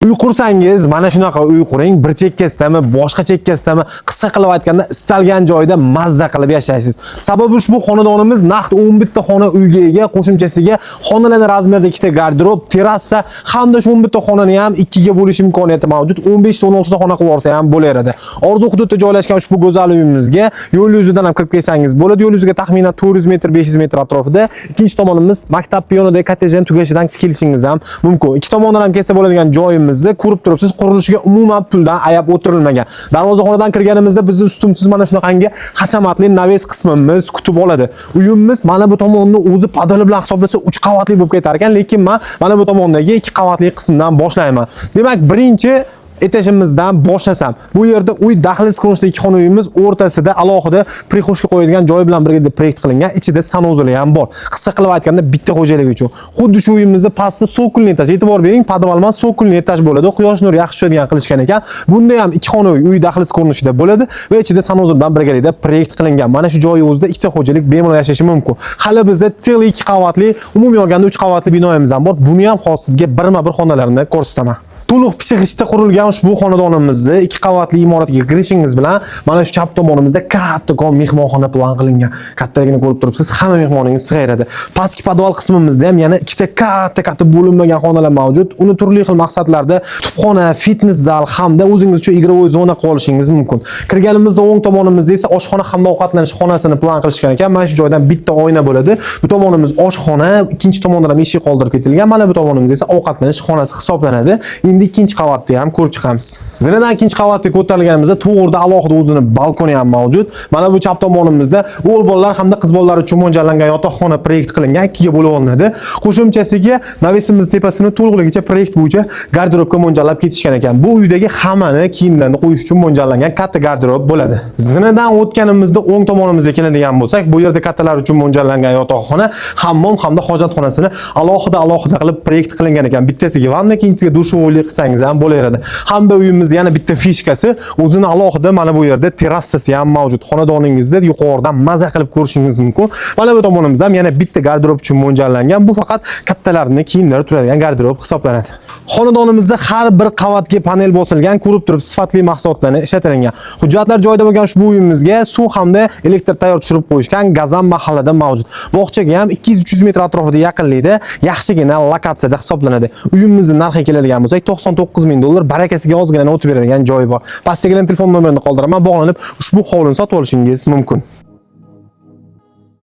Uy qursangiz, mana shunaqa uy quring. Bir chekkasidami, boshqa chekkasidami, qisqa qilib aytganda istalgan joyda mazza qilib yashaysiz. Sababi ushbu xonadonimiz naqd 11 ta xona uyga ega, qo'shimchasiga xonalarning razmerida 2 ta garderob, terrasa hamda shu 11 ta xonani ham 2 ga bo'lish imkoniyati mavjud. 15 ta 16 ta xona qilib olsa ham bo'laveradi. Orzu hududda joylashgan ushbu go'zal uyimizga yo'l yuzidan ham kirib kelsangiz bo'ladi. Yo'l yuziga taxminan 400 metr, 500 metr atrofida. Ikkinchi tomonimiz maktab piyonidagi kottejdan tugashidan kelishingiz ham mumkin. Ikki tomondan ham kelsa bo'ladigan joyimiz ko'rib turibsiz, qurilishiga umuman puldan ayab o'tirilmagan. Darvozaxonadan kirganimizda bizni ustumsiz mana shunaqangi hashamatli naves qismimiz kutib oladi. Uyimiz mana bu tomonni o'zi padali bilan hisoblasa 3 qavatli bo'lib ketar ekan, lekin men mana bu tomondagi 2 qavatli qismdan boshlayman. Demak, birinchi etажimizdan boshlasam, bu yerda uy dahliz ko'rinishida 2 xona uyimiz, o'rtasida alohida prixoshka qo'yadigan joy bilan birga proyekt qilingan, ichida sanuzeli ham bor. Qisqa qilib aytganda bitta xo'jalik uchun. Xuddi shu uyimizda pastda sokulli etaj, e'tibor bering, podval emas, sokulli etaj bo'ladi. Quyosh nuri yaxshi tushadigan qilishgan ekan. Bunda ham 2 xona uy dahliz ko'rinishida bo'ladi va ichida sanuzel bilan birgalikda proyekt qilingan. Mana shu joyi o'zida ikkita xo'jalik bemalol yashashi mumkin. Hali bizda целый 2 qavatli, umumiy olganda 3 qavatli binoyimiz ham bor. Buni ham hozir sizga birma-bir xonalarini ko'rsataman. To'liq pishig'ishda qurilgan ushbu xonadonimizni 2 qavatli imoratga kirishingiz bilan mana shu chap tomonimizda kattakon mehmonxona plan qilingan. Kattaligini ko'rib turibsiz, hamma mehmoningiz sig'ayradi. Pastki podval qismimizda ham yana ikkita katta bo'linmagan xonalar mavjud. Uni turli xil maqsadlarda kutubxona, fitness zal hamda o'zingiz uchun игровой zona qolishingiz mumkin. Kirganimizda o'ng tomonimizda esa oshxona hamda ovqatlanish xonasini plan qilishgan ekan. Mana shu joydan bitta oyna bo'ladi. Bu tomonimiz oshxona, ikkinchi tomondan ham eshik qoldirib ketilgan. Mana bu tomonimiz esa ovqatlanish xonasi hisoblanadi. Ikkinchi qavatda ham ko'rib chiqamiz. Zinadan ikkinchi qavatga ko'tarilganimizda to'g'rida alohida o'zining balkoni ham mavjud. Mana bu chap tomonimizda o'g'il bolalar hamda qiz bolalar uchun mo'ljallangan yotoqxona proyekt qilingan, 2 ga bo'lib olinadi. Qo'shimchasiga navesimiz tepasini to'liqligicha proyekt bo'yicha garderobga mo'ljallab ketishgan ekan. Bu uydagi hammani kiyimlarni qo'yish uchun mo'ljallangan katta garderob bo'ladi. Zinadan o'tganimizda o'ng tomonimizga keladigan bo'lsak, bu yerda kattalar uchun mo'ljallangan yotoqxona, hammom hamda hojatxonasini alohida qilib proyekt qilingan ekan. Bittasiga vanna, ikkinchisiga dushovli qilsangiz ham bo'laveradi. Hamda uyimizda yana bitta fishkasi, o'zini alohida mana bu yerda terrasasi ham mavjud. Xonadoningizda yuqoridan maza qilib ko'rishingiz mumkin. Mana bu tomonimizda ham yana bitta garderob uchun mo'ljallangan. Bu faqat kattalarning kiyimlari turadigan garderob hisoblanadi. Xonadonimizda har bir qavatga panel bosilgan, ko'rib turib sifatli mahsulotlarni ishlatilgan. Hujjatlar joyida bo'lgan ushbu uyimizga suv hamda elektr tayyor tushirib qo'yishgan, gazam mahallada mavjud. Bog'chaga ham 200-300 metr atrofida yaqinlikda yaxshigina lokatsiyada hisoblanadi. Uyimizning narxi keladigan bo'lsak, $99,000, barakasiga ozgina o'tib beradigan joyi bor. Pastdagi telefon nomerini qoldiraman, bog'lanib ushbu hovlini sotib olishingiz mumkin.